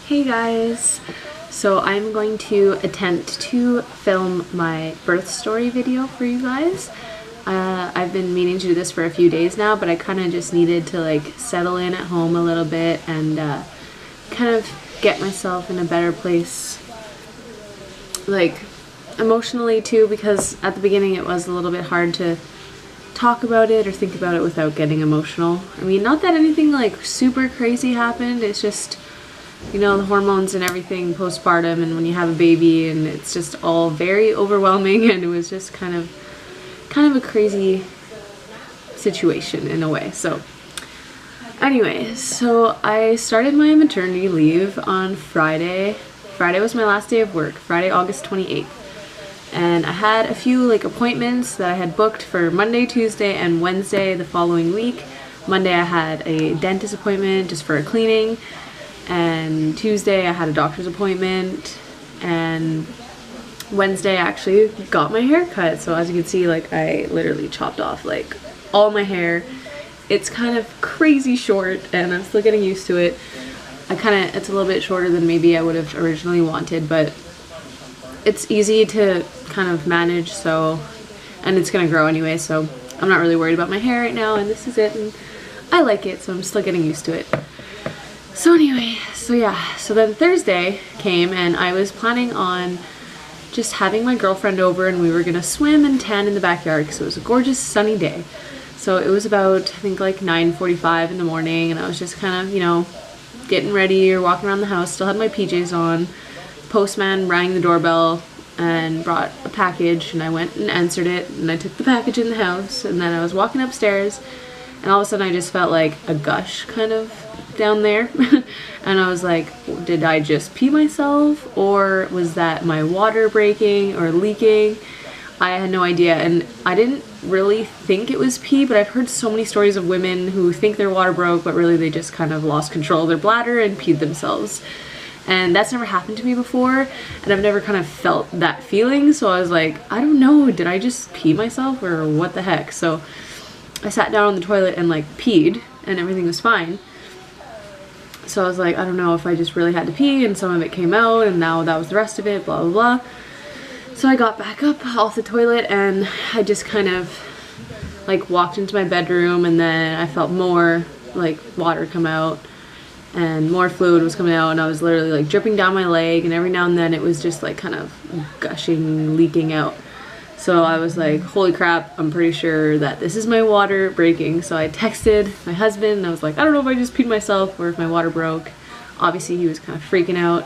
Hey guys! So I'm going to attempt to film my birth story video for you guys. I've been meaning to do this for a few days now, but I kind of just needed to like settle in at home a little bit and kind of get myself in a better place, like emotionally too, because at the beginning it was a little bit hard to talk about it or think about it without getting emotional. I mean, not that anything like super crazy happened, it's just, you know, the hormones and everything postpartum and when you have a baby, and it's just all very overwhelming, and it was just kind of a crazy situation in a way. So anyway, so I started my maternity leave on Friday. Friday was my last day of work, Friday, August 28th. And I had a few like appointments that I had booked for Monday, Tuesday, and Wednesday the following week. Monday I had a dentist appointment just for a cleaning, and Tuesday I had a doctor's appointment, and Wednesday I actually got my hair cut. So as you can see, like I literally chopped off like all my hair. It's kind of crazy short and I'm still getting used to it. It's a little bit shorter than maybe I would have originally wanted, but it's easy to kind of manage, so, and it's gonna grow anyway, so I'm not really worried about my hair right now, and this is it, and I like it, so I'm still getting used to it. So anyway, so yeah, so then Thursday came and I was planning on just having my girlfriend over, and we were gonna swim and tan in the backyard because it was a gorgeous sunny day. So it was about, I think, like 9:45 in the morning, and I was just kind of, you know, getting ready or walking around the house, still had my PJs on. Postman rang the doorbell and brought a package, and I went and answered it, and I took the package in the house, and then I was walking upstairs, and all of a sudden I just felt like a gush kind of down there. And I was like, did I just pee myself, or was that my water breaking or leaking? I had no idea, and I didn't really think it was pee, but I've heard so many stories of women who think their water broke, but really they just kind of lost control of their bladder and peed themselves. And that's never happened to me before, and I've never kind of felt that feeling, so I was like, I don't know, did I just pee myself or what the heck? So I sat down on the toilet and like peed, and everything was fine. So I was like, I don't know if I just really had to pee and some of it came out, and now that was the rest of it, blah blah blah. So I got back up off the toilet, and I just kind of like walked into my bedroom, and then I felt more like water come out and more fluid was coming out, and I was literally like dripping down my leg, and every now and then it was just like kind of gushing, leaking out. So I was like, holy crap, I'm pretty sure that this is my water breaking. So I texted my husband and I was like, I don't know if I just peed myself or if my water broke. Obviously he was kind of freaking out.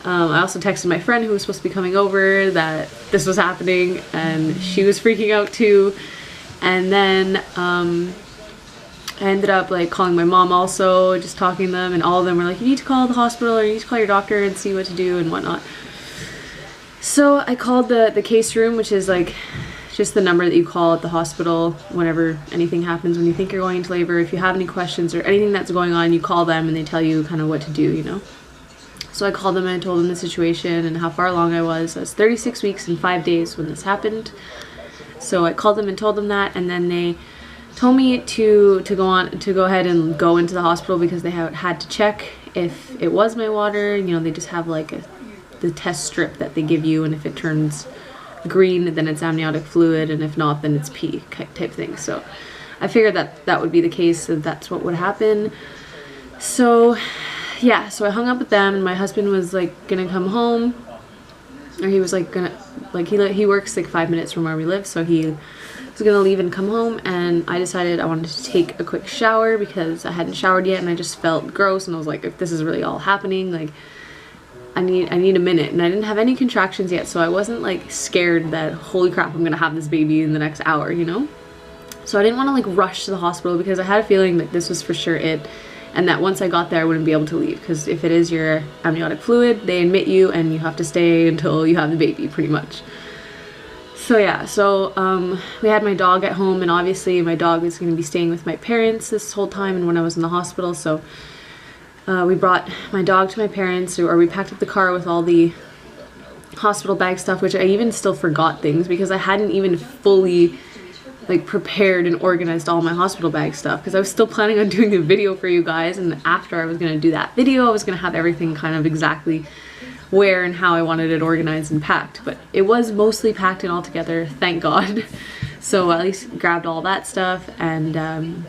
I also texted my friend who was supposed to be coming over that this was happening, and she was freaking out too. And then I ended up like calling my mom also, just talking to them, and all of them were like, you need to call the hospital or you need to call your doctor and see what to do and whatnot. So I called the case room, which is like just the number that you call at the hospital whenever anything happens, when you think you're going into labor. If you have any questions or anything that's going on, you call them and they tell you kind of what to do, you know. So I called them and I told them the situation and how far along I was. I was 36 weeks and 5 days when this happened. So I called them and told them that, and then they told me to go ahead and go into the hospital because they had to check if it was my water. You know, they just have like the test strip that they give you, and if it turns green then it's amniotic fluid, and if not then it's pee type thing. So I figured that would be the case, so that's what would happen. So yeah, so I hung up with them, and my husband was like gonna come home, or he was like gonna, like he works like 5 minutes from where we live, so he was gonna leave and come home, and I decided I wanted to take a quick shower because I hadn't showered yet and I just felt gross, and I was like, if this is really all happening, like I need a minute. And I didn't have any contractions yet, so I wasn't like scared that holy crap, I'm gonna have this baby in the next hour, you know. So I didn't want to like rush to the hospital because I had a feeling that this was for sure it, and that once I got there I wouldn't be able to leave, because if it is your amniotic fluid, they admit you and you have to stay until you have the baby pretty much. So yeah, so we had my dog at home, and obviously my dog is going to be staying with my parents this whole time and when I was in the hospital. So we brought my dog to my parents, or we packed up the car with all the hospital bag stuff, which I even still forgot things because I hadn't even fully like prepared and organized all my hospital bag stuff, because I was still planning on doing a video for you guys, and after I was going to do that video I was going to have everything kind of exactly where and how I wanted it organized and packed. But it was mostly packed and all together, thank God. So at least grabbed all that stuff, and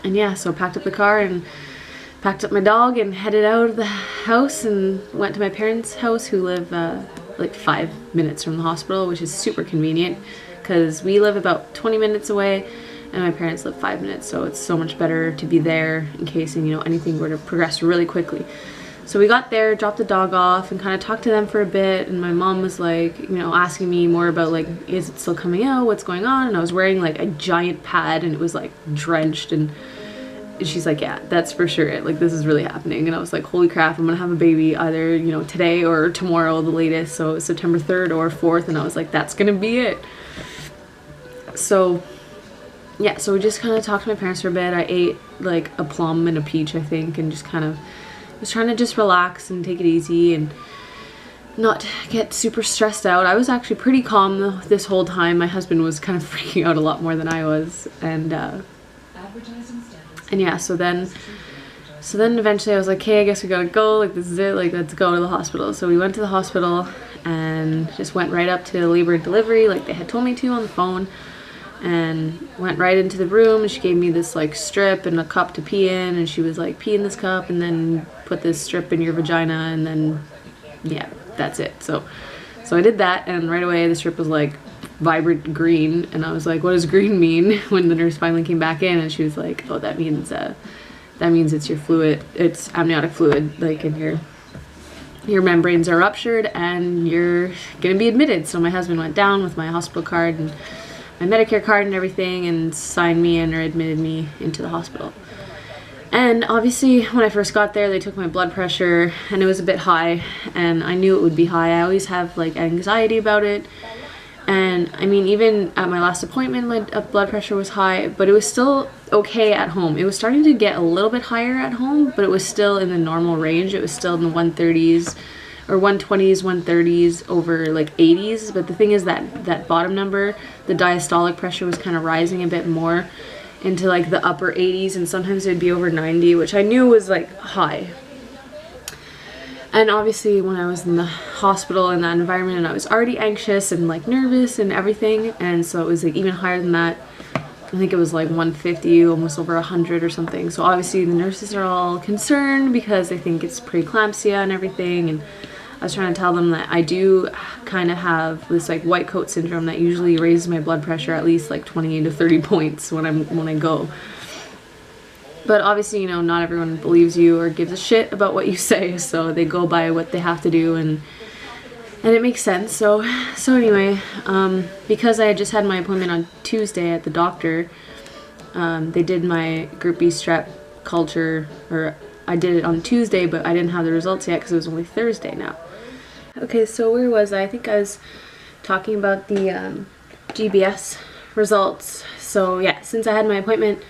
yeah, so packed up the car and packed up my dog and headed out of the house and went to my parents' house, who live like 5 minutes from the hospital, which is super convenient because we live about 20 minutes away and my parents live 5 minutes, so it's so much better to be there in case, you know, anything were to progress really quickly. So we got there, dropped the dog off, and kind of talked to them for a bit, and my mom was like, you know, asking me more about like, is it still coming out, what's going on? And I was wearing like a giant pad and it was like drenched, and she's like, yeah, that's for sure it, like this is really happening. And I was like, holy crap, I'm gonna have a baby either, you know, today or tomorrow the latest. So it was September 3rd or 4th, and I was like, that's gonna be it. So yeah, so we just kind of talked to my parents for a bit. I ate like a plum and a peach, I think, and just kind of was trying to just relax and take it easy and not get super stressed out. I was actually pretty calm this whole time. My husband was kind of freaking out a lot more than I was, and yeah, so then eventually I was like, hey, I guess we gotta go, like this is it, like let's go to the hospital. So we went to the hospital and just went right up to labor and delivery like they had told me to on the phone, and went right into the room, and she gave me this like strip and a cup to pee in, and she was like, pee in this cup and then put this strip in your vagina, and then yeah, that's it. So I did that, and right away the strip was like vibrant green, and I was like, what does green mean? When the nurse finally came back in, and she was like, oh, that means it's your fluid, it's amniotic fluid, like in your membranes are ruptured and you're gonna be admitted. So my husband went down with my hospital card and my Medicare card and everything and signed me in, or admitted me into the hospital. And obviously when I first got there, they took my blood pressure and it was a bit high, and I knew it would be high. I always have like anxiety about it. And I mean, even at my last appointment, my blood pressure was high, but it was still okay at home. It was starting to get a little bit higher at home, but it was still in the normal range. It was still in the 130s or 120s, 130s over like 80s. But the thing is that bottom number, the diastolic pressure, was kind of rising a bit more into like the upper 80s, and sometimes it'd be over 90, which I knew was like high. And obviously when I was in the hospital in that environment, and I was already anxious and like nervous and everything, and so it was like even higher than that. I think it was like 150, almost over 100 or something. So obviously the nurses are all concerned because they think it's preeclampsia and everything, and I was trying to tell them that I do kind of have this like white coat syndrome that usually raises my blood pressure at least like 20 to 30 points when I go. But obviously, you know, not everyone believes you or gives a shit about what you say, so they go by what they have to do, and it makes sense. So anyway, because I had just had my appointment on Tuesday at the doctor, they did my Group B strep culture, or I did it on Tuesday, but I didn't have the results yet because it was only Thursday now. Okay, so where was I? I think I was talking about the GBS results. So yeah, since I had my appointment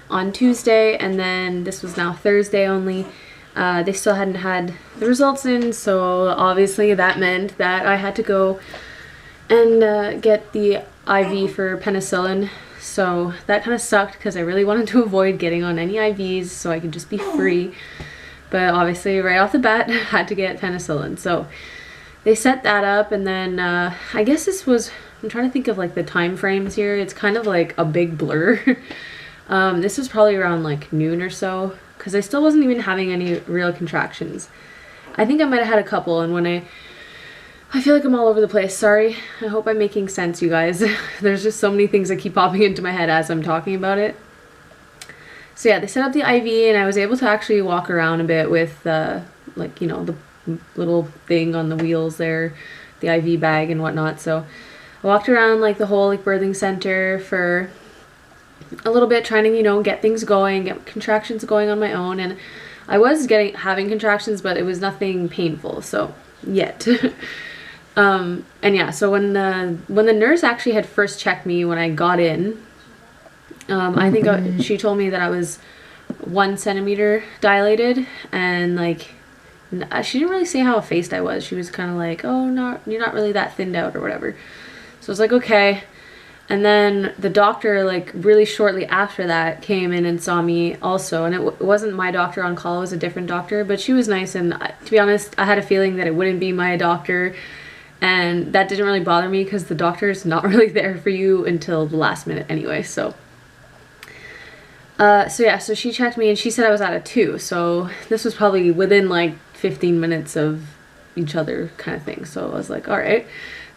on Tuesday, and then this was now Thursday only, they still hadn't had the results in, so obviously that meant that I had to go and get the IV for penicillin. So that kind of sucked because I really wanted to avoid getting on any IVs so I could just be free, but obviously right off the bat had to get penicillin. So they set that up, and then I guess this was, I'm trying to think of like the time frames here, it's kind of like a big blur. This was probably around like noon or so, because I still wasn't even having any real contractions. I think I might have had a couple, and when I feel like I'm all over the place. Sorry. I hope I'm making sense, you guys. There's just so many things that keep popping into my head as I'm talking about it. So yeah, they set up the IV, and I was able to actually walk around a bit with like, you know, the little thing on the wheels there, the IV bag and whatnot. So I walked around like the whole like birthing center for a little bit, trying to, you know, get things going, get contractions going on my own, and I was having contractions, but it was nothing painful, so yet. And yeah, so when the nurse actually had first checked me when I got in, I think she told me that I was 1 centimeter dilated, and like she didn't really say how effaced I was. She was kind of like, oh, you're not really that thinned out or whatever. So I was like, okay. And then the doctor, like really shortly after that, came in and saw me also. And it wasn't my doctor on call, it was a different doctor, but she was nice. And to be honest, I had a feeling that it wouldn't be my doctor. And that didn't really bother me because the doctor's not really there for you until the last minute anyway. So so she checked me and she said I was at a 2. So this was probably within like 15 minutes of each other kind of thing. So I was like, all right.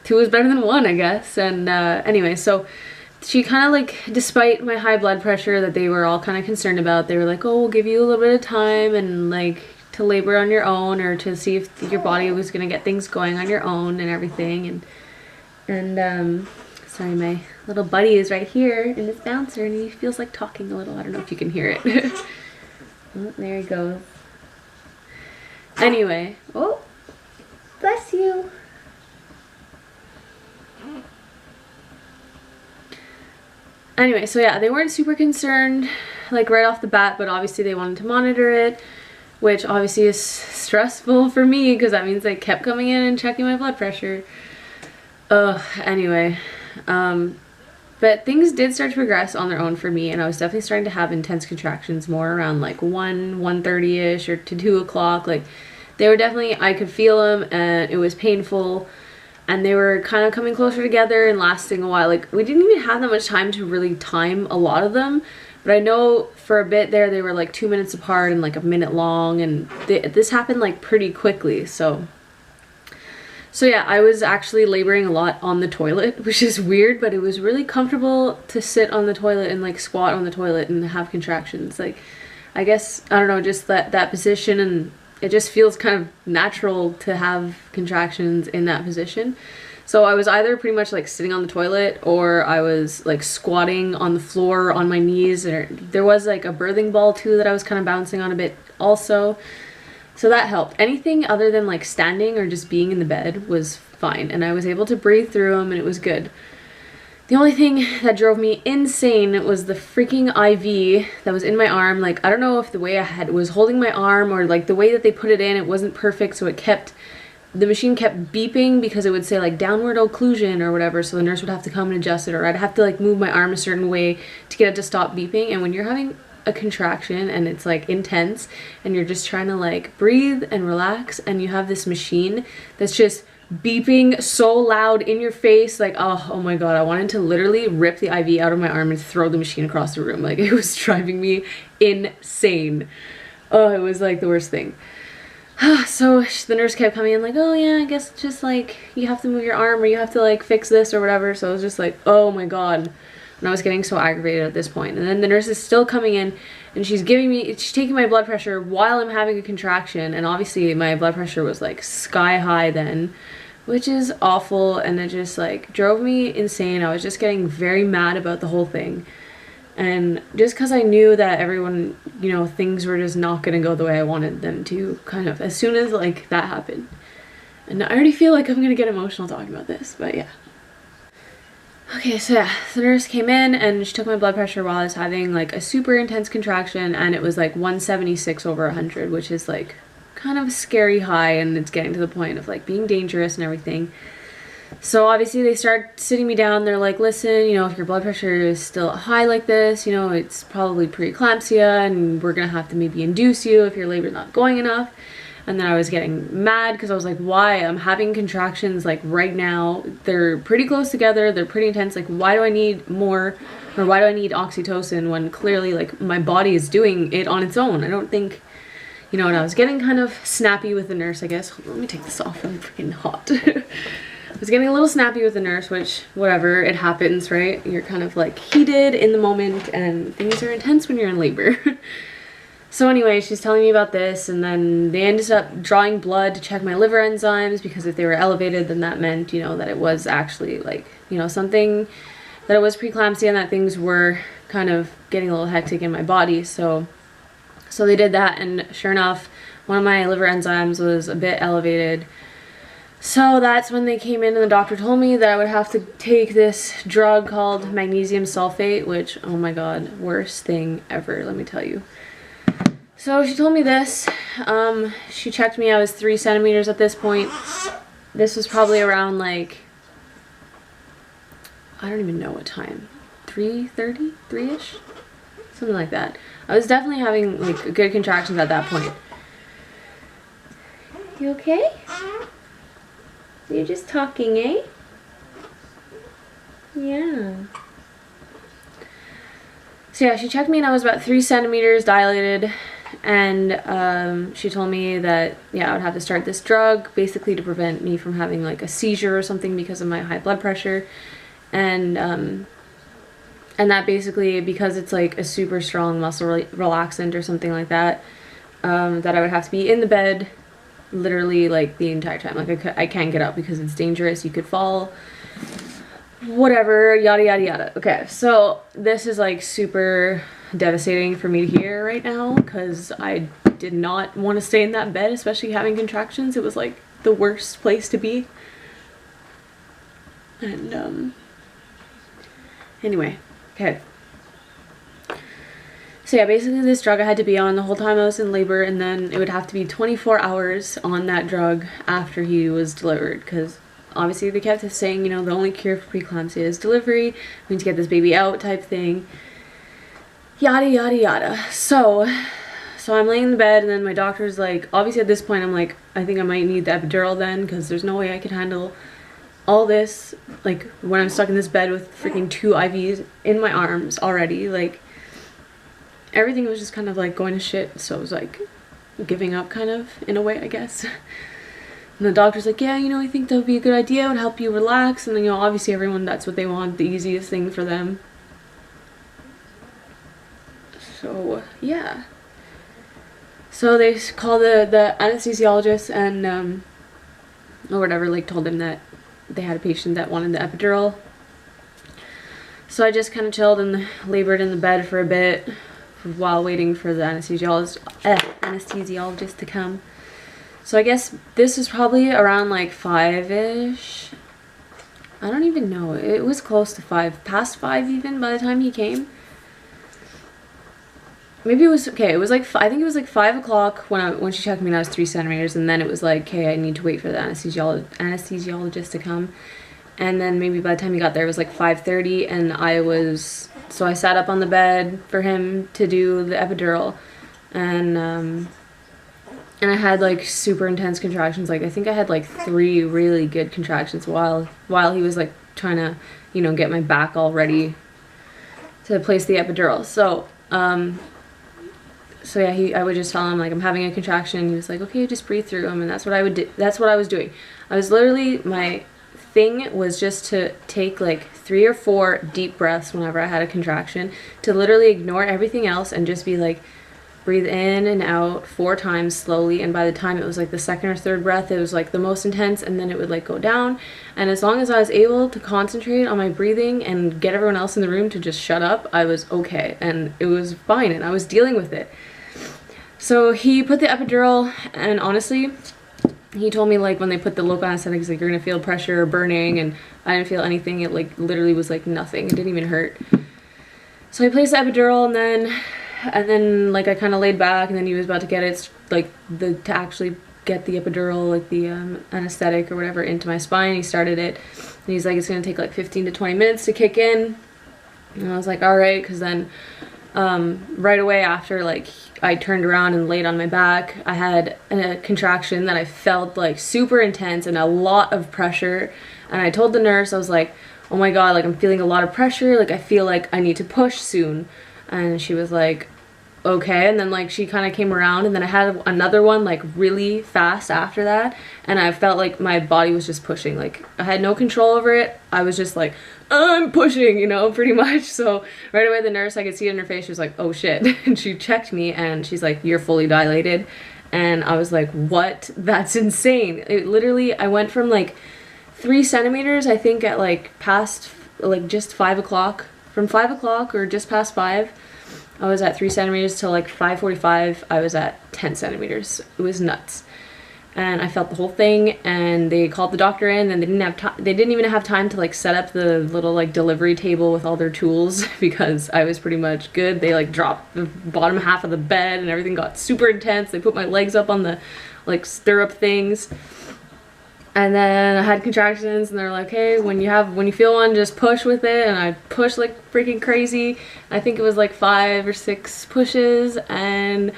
2 is better than 1, I guess. And anyway, so she kind of like, despite my high blood pressure that they were all kind of concerned about, they were like, oh, we'll give you a little bit of time and like to labor on your own, or to see if your body was gonna get things going on your own and everything. And sorry, my little buddy is right here in this bouncer and he feels like talking a little. I don't know if you can hear it. Oh, there he goes. Anyway, oh, bless you. Anyway, so yeah, they weren't super concerned like right off the bat, but obviously they wanted to monitor it, which obviously is stressful for me because that means they kept coming in and checking my blood pressure. Anyway, but things did start to progress on their own for me, and I was definitely starting to have intense contractions more around like 1:30ish or to 2 o'clock. Like they were definitely, I could feel them and it was painful. And they were kind of coming closer together and lasting a while. Like, we didn't even have that much time to really time a lot of them. But I know for a bit there, they were like 2 minutes apart and like a minute long. And this happened like pretty quickly. So yeah, I was actually laboring a lot on the toilet, which is weird. But it was really comfortable to sit on the toilet and like squat on the toilet and have contractions. Like, I guess, I don't know, just that position, and it just feels kind of natural to have contractions in that position. So I was either pretty much like sitting on the toilet, or I was like squatting on the floor on my knees, or there was like a birthing ball too that I was kind of bouncing on a bit also. So that helped. Anything other than like standing or just being in the bed was fine, and I was able to breathe through them and it was good. The only thing that drove me insane was the freaking IV that was in my arm. Like, I don't know if the way I was holding my arm, or like the way that they put it in, it wasn't perfect, so the machine kept beeping because it would say like downward occlusion or whatever, so the nurse would have to come and adjust it, or I'd have to like move my arm a certain way to get it to stop beeping. And when you're having a contraction and it's like intense and you're just trying to like breathe and relax, and you have this machine that's just beeping so loud in your face, like oh my god, I wanted to literally rip the IV out of my arm and throw the machine across the room. Like, it was driving me insane. Oh, it was like the worst thing. So the nurse kept coming in like, oh yeah, I guess just like you have to move your arm, or you have to like fix this or whatever. So I was just like, oh my god. And I was getting so aggravated at this point. And then the nurse is still coming in and she's taking my blood pressure while I'm having a contraction. And obviously my blood pressure was like sky high then, which is awful, and it just like drove me insane. I was just getting very mad about the whole thing. And just because I knew that everyone, you know, things were just not going to go the way I wanted them to, kind of, as soon as like that happened. And I already feel like I'm going to get emotional talking about this, but yeah. Okay, so yeah, the nurse came in and she took my blood pressure while I was having like a super intense contraction, and it was like 176/100, which is like kind of a scary high, and it's getting to the point of like being dangerous and everything. So obviously they start sitting me down. They're like, listen, you know, if your blood pressure is still high like this, you know, it's probably pre-eclampsia, and we're gonna have to maybe induce you if your labor's not going enough. And then I was getting mad because I was like, why? I'm having contractions like right now. They're pretty close together. They're pretty intense. Like, why do I need more, or why do I need oxytocin when clearly like my body is doing it on its own? I don't think, you know. And I was getting kind of snappy with the nurse, I guess. Hold on, let me take this off. I'm freaking hot. I was getting a little snappy with the nurse, which, whatever, it happens, right? You're kind of like heated in the moment, and things are intense when you're in labor. So anyway, she's telling me about this, and then they ended up drawing blood to check my liver enzymes, because if they were elevated, then that meant, you know, that it was actually like, you know, something, that it was preeclampsia, and that things were kind of getting a little hectic in my body. So they did that, and sure enough, one of my liver enzymes was a bit elevated. So that's when they came in and the doctor told me that I would have to take this drug called magnesium sulfate, which, oh my god, worst thing ever, let me tell you. So she told me this. She checked me. I was 3 centimeters at this point. This was probably around like, I don't even know what time, 3:30, 3-ish, something like that. I was definitely having like good contractions at that point. You okay? You're just talking, eh? Yeah. So yeah, she checked me and I was about 3 centimeters dilated, and she told me that, yeah, I would have to start this drug basically to prevent me from having like a seizure or something because of my high blood pressure, and that basically, because it's like a super strong muscle relaxant or something like that, that I would have to be in the bed literally like the entire time. Like I can't get up because it's dangerous, you could fall, whatever, yada yada yada. Okay, so this is like super devastating for me to hear right now because I did not want to stay in that bed, especially having contractions. It was like the worst place to be. And anyway, okay. So yeah, basically this drug I had to be on the whole time I was in labor, and then it would have to be 24 hours on that drug after he was delivered, because obviously they kept saying, you know, the only cure for preeclampsia is delivery. We need to get this baby out type thing. Yada yada yada. So I'm laying in the bed, and then my doctor's like, obviously at this point I'm like, I think I might need the epidural then, because there's no way I could handle all this, like when I'm stuck in this bed with freaking 2 IVs in my arms already. Like everything was just kind of like going to shit, so I was like giving up kind of, in a way, I guess. And the doctor's like, yeah, you know, I think that would be a good idea, it would help you relax. And then, you know, obviously everyone, that's what they want, the easiest thing for them. So yeah, so they called the anesthesiologist and or whatever, like told them that they had a patient that wanted the epidural. So I just kind of chilled and labored in the bed for a bit while waiting for the anesthesiologist to come. So I guess this is probably around like 5-ish. I don't even know. It was close to 5, past 5 even by the time he came. Maybe it was, okay, it was like, I think it was like 5 o'clock when she checked me and I was 3 centimeters, and then it was like, okay, I need to wait for the anesthesiologist to come. And then maybe by the time he got there, it was like 5:30, and so I sat up on the bed for him to do the epidural, and I had like super intense contractions. Like I think I had like 3 really good contractions while he was like trying to, you know, get my back all ready to place the epidural. So yeah, I would just tell him like I'm having a contraction. He was like, okay, just breathe through them, and that's what I would do. That's what I was doing. I was literally, my thing was just to take like 3 or 4 deep breaths whenever I had a contraction, to literally ignore everything else and just be like, breathe in and out 4 times slowly. And by the time it was like the 2nd or 3rd breath, it was like the most intense, and then it would like go down. And as long as I was able to concentrate on my breathing and get everyone else in the room to just shut up, I was okay, and it was fine, and I was dealing with it. So he put the epidural, and honestly, he told me like when they put the local anesthetic, he's like, you're gonna feel pressure or burning, and I didn't feel anything. It like literally was like nothing. It didn't even hurt. So he placed the epidural, and then like I kind of laid back, and then he was about to get it, like to actually get the epidural, like the anesthetic or whatever, into my spine. He started it, and he's like, it's gonna take like 15 to 20 minutes to kick in. And I was like, all right, because then right away after like I turned around and laid on my back, I had a contraction that I felt like super intense and a lot of pressure. And I told the nurse, I was like, oh my god, like I'm feeling a lot of pressure, like I feel like I need to push soon. And she was like, okay. And then like she kind of came around, and then I had another one like really fast after that, and I felt like my body was just pushing. Like I had no control over it. I was just like, I'm pushing, you know, pretty much. So right away the nurse, I could see it in her face, she was like, oh shit. And she checked me and she's like, you're fully dilated. And I was like, what? That's insane. It literally, I went from like 3 centimeters, I think at like past like just 5 o'clock. From 5 o'clock or just past 5, I was at 3 centimeters till like 5:45. I was at 10 centimeters. It was nuts. And I felt the whole thing, and they called the doctor in, and they didn't even have time to like set up the little like delivery table with all their tools because I was pretty much good. They like dropped the bottom half of the bed, and everything got super intense. They put my legs up on the like stirrup things. And then I had contractions, and they're like, hey, when you feel one, just push with it. And I pushed like freaking crazy. I think it was like 5 or 6 pushes, and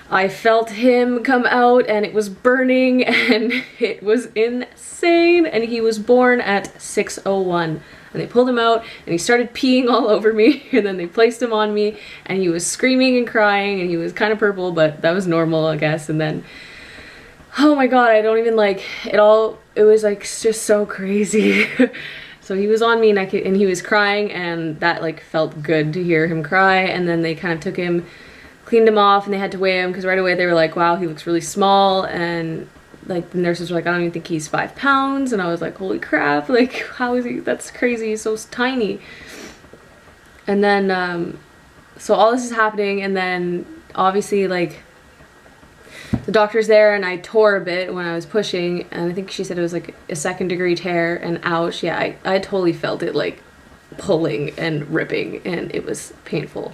I felt him come out, and it was burning, and it was insane. And he was born at 6:01. And they pulled him out, and he started peeing all over me, and then they placed him on me, and he was screaming and crying, and he was kind of purple, but that was normal, I guess. And then, oh my god, I don't even like it all. It was like just so crazy. So he was on me, and he was crying, and that like felt good to hear him cry. And then they kind of took him, cleaned him off, and they had to weigh him because right away they were like, wow, he looks really small. And like the nurses were like, I don't even think he's 5 pounds. And I was like, holy crap, like how is he? That's crazy, he's so tiny. And then so all this is happening, and then obviously like the doctor's there, and I tore a bit when I was pushing, and I think she said it was like a 2nd-degree tear, and ouch. Yeah, I totally felt it like pulling and ripping, and it was painful.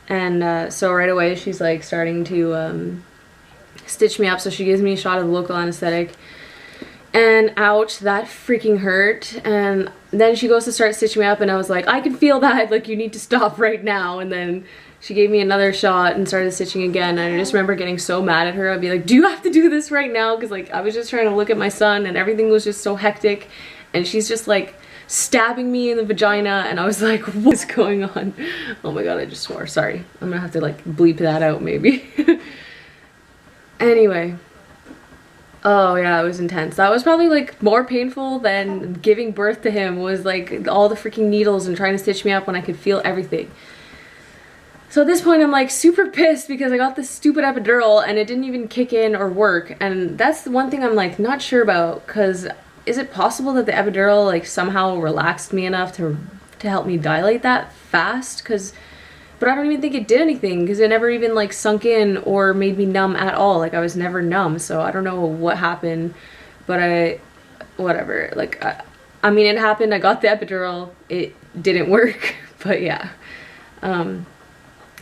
And so right away she's like starting to stitch me up, so she gives me a shot of local anesthetic, and ouch, that freaking hurt. And then she goes to start stitching me up, and I was like, I can feel that, like you need to stop right now. And then she gave me another shot and started stitching again, and I just remember getting so mad at her. I'd be like, do you have to do this right now? Because like I was just trying to look at my son, and everything was just so hectic, and she's just like stabbing me in the vagina, and I was like, what's going on? Oh my god, I just swore. Sorry, I'm gonna have to like bleep that out maybe. Anyway, oh yeah, it was intense. That was probably like more painful than giving birth to him, was like all the freaking needles and trying to stitch me up when I could feel everything. So at this point I'm like super pissed because I got this stupid epidural and it didn't even kick in or work. And that's the one thing I'm like not sure about, because is it possible that the epidural like somehow relaxed me enough to help me dilate that fast? But I don't even think it did anything, because it never even like sunk in or made me numb at all. Like I was never numb, so I don't know what happened, but whatever. Like I mean, it happened. I got the epidural. It didn't work, but yeah.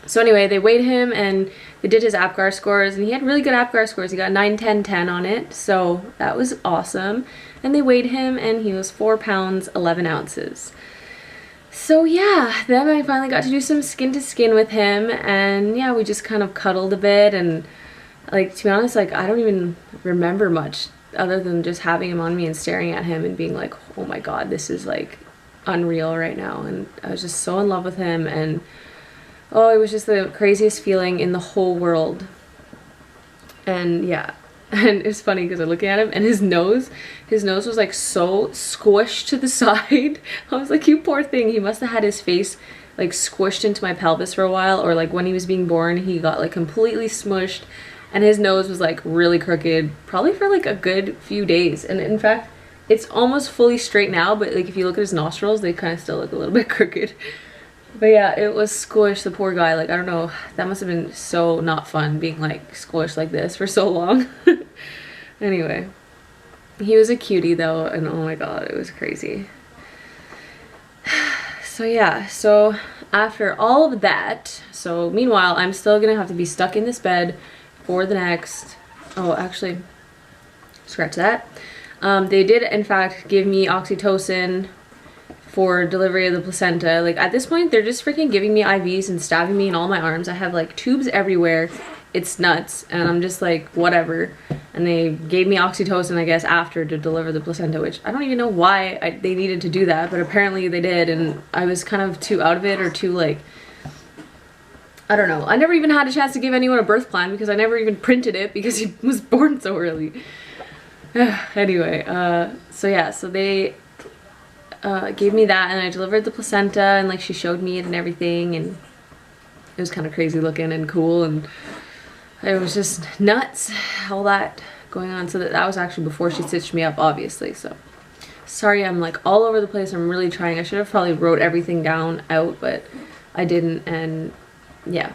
So anyway, they weighed him and they did his APGAR scores, and he had really good APGAR scores. He got 9, 10, 10 on it, so that was awesome. And they weighed him, and he was 4 pounds 11 ounces. So yeah, then I finally got to do some skin to skin with him, and yeah, we just kind of cuddled a bit. And like, to be honest, like I don't even remember much other than just having him on me and staring at him and being like, oh my god, this is like unreal right now. And I was just so in love with him, and oh, it was just the craziest feeling in the whole world. And yeah, and it's funny because I'm looking at him, and his nose was like so squished to the side. I was like, you poor thing. He must have had his face like squished into my pelvis for a while, or like when he was being born he got like completely smushed, and his nose was like really crooked probably for like a good few days. And in fact, it's almost fully straight now, but like if you look at his nostrils, they kind of still look a little bit crooked. But yeah, it was squished, the poor guy. Like, I don't know, that must have been so not fun being like squished like this for so long. Anyway, he was a cutie though, and oh my god, it was crazy. So yeah, so after all of that, so meanwhile, I'm still gonna have to be stuck in this bed for the next, oh actually, scratch that. They did in fact give me oxytocin for delivery of the placenta. Like at this point, they're just freaking giving me IVs and stabbing me in all my arms. I have like tubes everywhere. It's nuts, and I'm just like, whatever. And they gave me oxytocin, I guess, after to deliver the placenta, which I don't even know why they needed to do that, but apparently they did, and I was kind of too out of it, or too like, I don't know. I never even had a chance to give anyone a birth plan because I never even printed it because he was born so early. Anyway, so yeah, so they gave me that, and I delivered the placenta, and like she showed me it and everything, and it was kind of crazy looking and cool, and it was just nuts, all that going on. So that was actually before she stitched me up, obviously. So sorry, I'm like all over the place. I'm really trying. I should have probably wrote everything down out, but I didn't. And yeah.